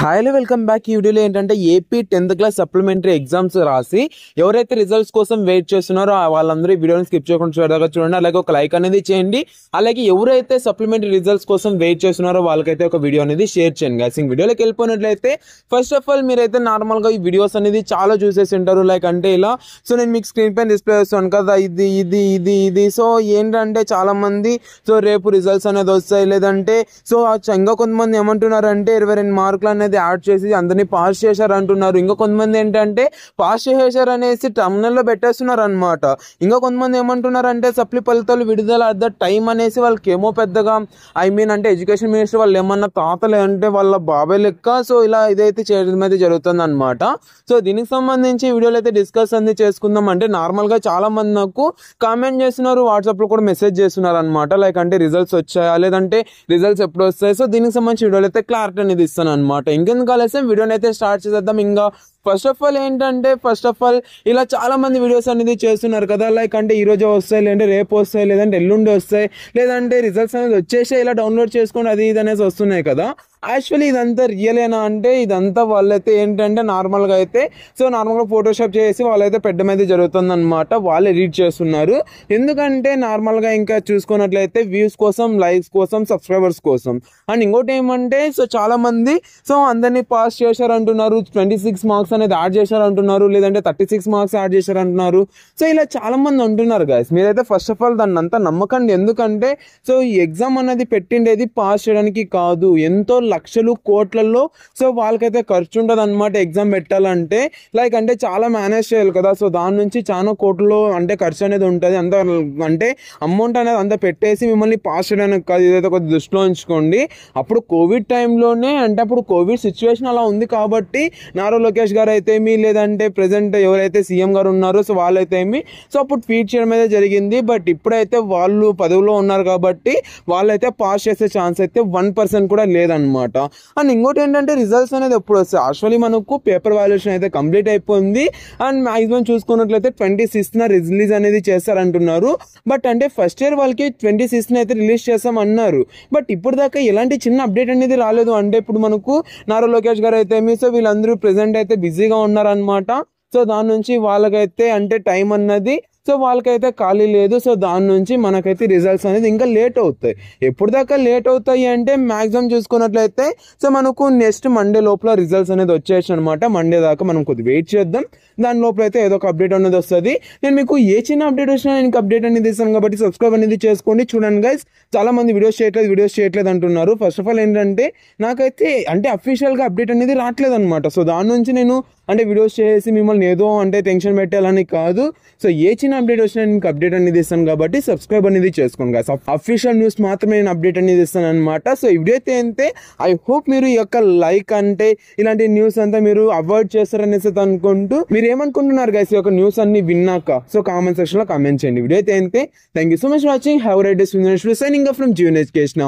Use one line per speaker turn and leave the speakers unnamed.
Hi welcome back. ఈ వీడియోలో ఏంటంటే AP 10th class supplementary exams రాసి ఎవరైతే రిజల్ట్స్ కోసం వెయిట్ చేస్తున్నారో వాళ్ళందరూ ఈ వీడియోని స్కిప్ చేయకుండా చూడండి. అలాగే ఒక లైక్ అనేది చేయండి. అలాగే ఎవరైతే సప్లిమెంటరీ రిజల్ట్స్ కోసం వెయిట్ చేస్తున్నారో వాళ్ళకైతే ఒక వీడియో అనేది షేర్ చేయండి గైస్. ఇంక వీడియోలోకి వెళ్ళిపోయినట్లయితే ఫస్ట్ ఆఫ్ ఆల్ మీరైతే నార్మల్గా ఈ వీడియోస్ అనేది చాలా చూసేసి ఉంటారు. లైక్ అంటే ఇలా సో నేను మీకు స్క్రీన్ పైన డిస్ప్లే చేస్తాను కదా, ఇది సో ఏంటంటే చాలా మంది సో రేపు రిజల్ట్స్ అనేది వస్తాయి, లేదంటే సో ఇంకా కొంతమంది ఏమంటున్నారంటే 22 మార్కులు అనేది యాడ్ చేసి అందరినీ పాస్ చేశారు అంటున్నారు. ఇంకా కొంతమంది ఏంటంటే పాస్ చేశారు అనేసి టర్మినల్లో పెట్టేస్తున్నారు అనమాట. ఇంకా కొంతమంది ఏమంటున్నారంటే సప్లి ఫలితాలు విడుదల అట్ ద టైం అనేసి వాళ్ళకి ఏమో పెద్దగా అంటే ఎడ్యుకేషన్ మినిస్టర్ వాళ్ళు ఏమన్నా తాతలే అంటే వాళ్ళ బాబాయ్ లెక్క సో ఇలా ఇదైతే చేయడం అయితే జరుగుతుంది అనమాట. సో దీనికి సంబంధించి వీడియోలో అయితే డిస్కస్ అనేది చేసుకుందాం. అంటే నార్మల్గా చాలా మంది నాకు కామెంట్ చేస్తున్నారు, వాట్సాప్లో కూడా మెసేజ్ చేస్తున్నారు అనమాట. లైక్ అంటే రిజల్ట్స్ వచ్చాయా, లేదంటే రిజల్ట్స్ ఎప్పుడు వస్తాయి. సో దీనికి సంబంధించి వీడియోలో అయితే క్లారిటీ అనేది ఇస్తాను అనమాట. ఇంకెందుకు ఆలస్యం వీడియోని అయితే స్టార్ట్ చేద్దాం. ఇంకా ఫస్ట్ ఆఫ్ ఆల్ ఇలా చాలా మంది వీడియోస్ అనేది చేస్తున్నారు కదా, లైక్ అంటే ఈ రోజు వస్తాయి, లేదంటే రేపు వస్తాయి, లేదంటే ఎల్లుండి వస్తాయి, లేదంటే రిజల్ట్స్ అనేది వచ్చేసి ఇలా డౌన్లోడ్ చేసుకోండి అది ఇది అనేసి వస్తున్నాయి కదా. యాక్చువల్లీ ఇదంతా రియలేనా అంటే ఇదంతా వాళ్ళైతే ఏంటంటే నార్మల్గా అయితే సో నార్మల్గా ఫోటోషాప్ చేసి వాళ్ళైతే పెట్టడం అయితే జరుగుతుంది అనమాట. వాళ్ళు ఎడిట్ చేస్తున్నారు. ఎందుకంటే నార్మల్గా ఇంకా చూసుకున్నట్లయితే వ్యూస్ కోసం, లైక్స్ కోసం, సబ్స్క్రైబర్స్ కోసం. అండ్ ఇంకోటి ఏమంటే సో చాలా మంది సో అందరినీ పాస్ చేశారంటున్నారు, 26 మార్క్స్ అనేది యాడ్ చేశారంటున్నారు, లేదంటే 36 మార్క్స్ యాడ్ చేశారంటున్నారు. సో ఇలా చాలా మంది అంటున్నారు గైస్. మీరైతే ఫస్ట్ ఆఫ్ ఆల్ దాన్ని అంతా నమ్మకండి. ఎందుకంటే సో ఈ ఎగ్జామ్ అనేది పెట్టిండేది పాస్ చేయడానికి కాదు, ఎంతో లక్షలు కోట్లలో సో వాళ్ళకైతే ఖర్చు ఉంటుంది అనమాట ఎగ్జామ్ పెట్టాలంటే. లైక్ అంటే చాలా మేనేజ్ చేయాలి కదా, సో దాని నుంచి చాలా కోట్లలో అంటే ఖర్చు అనేది ఉంటుంది. అంత అంటే అమౌంట్ అనేది అంత పెట్టేసి మిమ్మల్ని పాస్ చేయడానికి కాదు. ఇదైతే కొద్ది దృష్టిలో ఉంచుకోండి. అప్పుడు కోవిడ్ టైంలోనే అంటే అప్పుడు కోవిడ్ సిచ్యువేషన్ అలా ఉంది కాబట్టి నారా లోకేష్ గారు అయితే లేదంటే ప్రెసెంట్ ఎవరైతే సీఎం గారు ఉన్నారో సో వాళ్ళైతే సో అప్పుడు ట్వీట్ చేయడం అయితే జరిగింది. బట్ ఇప్పుడైతే వాళ్ళు పదవిలో ఉన్నారు కాబట్టి వాళ్ళైతే పాస్ చేసే ఛాన్స్ అయితే 1% కూడా లేదన్నమాట. అండ్ ఇంకోటి ఏంటంటే రిజల్ట్స్ అనేది ఎప్పుడు వస్తాయి. యాక్చువల్లీ మనకు పేపర్ వాల్యుయేషన్ అయితే కంప్లీట్ అయిపోయింది. అండ్ మ్యాక్సిమం చూసుకున్నట్లయితే 26న రిలీజ్ అనేది చేస్తారంటున్నారు. బట్ అంటే ఫస్ట్ ఇయర్ వాళ్ళకి 26న అయితే రిలీజ్ చేస్తామన్నారు. బట్ ఇప్పుడు దాకా ఎలాంటి చిన్న అప్డేట్ అనేది రాలేదు. అంటే ఇప్పుడు మనకు నారా లోకేష్ గారు అయితే సో వీళ్ళందరూ ప్రెసెంట్ అయితే బిజీగా ఉన్నారనమాట. సో దాని నుంచి వాళ్ళకైతే అంటే టైం అన్నది సో వాళ్ళకైతే ఖాళీ లేదు. సో దాని నుంచి మనకైతే రిజల్ట్స్ అనేది ఇంకా లేట్ అవుతాయి. ఎప్పుడు దాకా లేట్ అవుతాయి అంటే మ్యాక్సిమం చూసుకున్నట్లయితే సో మనకు నెక్స్ట్ మండే లోపల రిజల్ట్స్ అనేది వచ్చేసి అనమాట. మండే దాకా మనం కొద్దిగా వెయిట్ చేద్దాం. దాని లోపల అయితే ఏదో ఒక అప్డేట్ అనేది వస్తుంది. నేను మీకు ఏ చిన్న అప్డేట్ వచ్చినా నేను అప్డేట్ అనేది ఇస్తాను కాబట్టి సబ్స్క్రైబ్ అనేది చేసుకోండి. చూడండి గైస్, చాలా మంది వీడియోస్ చేయట్లేదు అంటున్నారు. ఫస్ట్ ఆఫ్ ఆల్ ఏంటంటే నాకైతే అంటే అఫీషియల్గా అప్డేట్ అనేది రావట్లేదు అనమాట. సో దాని నుంచి నేను అంటే వీడియోస్ చేసి మిమ్మల్ని ఏదో అంటే టెన్షన్ పెట్టాలని కాదు. సో ఏ చిన్న అప్డేట్ వచ్చినా నేను అప్డేట్ అనేది ఇస్తాను కాబట్టి సబ్స్క్రైబ్ అనేది చేసుకోండి గైస్. అఫీషియల్ న్యూస్ మాత్రమే నేను అప్డేట్ అనేది ఇస్తాను అనమాట. సో ఈ వీడియో అయితే అంతే. ఐ హోప్ మీరు ఈ యొక్క లైక్ అంటే ఇలాంటి న్యూస్ అంతా మీరు అవాయిడ్ చేస్తారనేసి అనుకుంటూ మీరు ఏమనుకుంటున్నారు గైస్ ఈ యొక్క న్యూస్ అన్ని విన్నాక సో కామెంట్ సెక్షన్ లో కామెంట్ చేయండి. వీడియో అయితే అంతే. Thank you so much watching. Have a great day. Signing off from Jeevan education.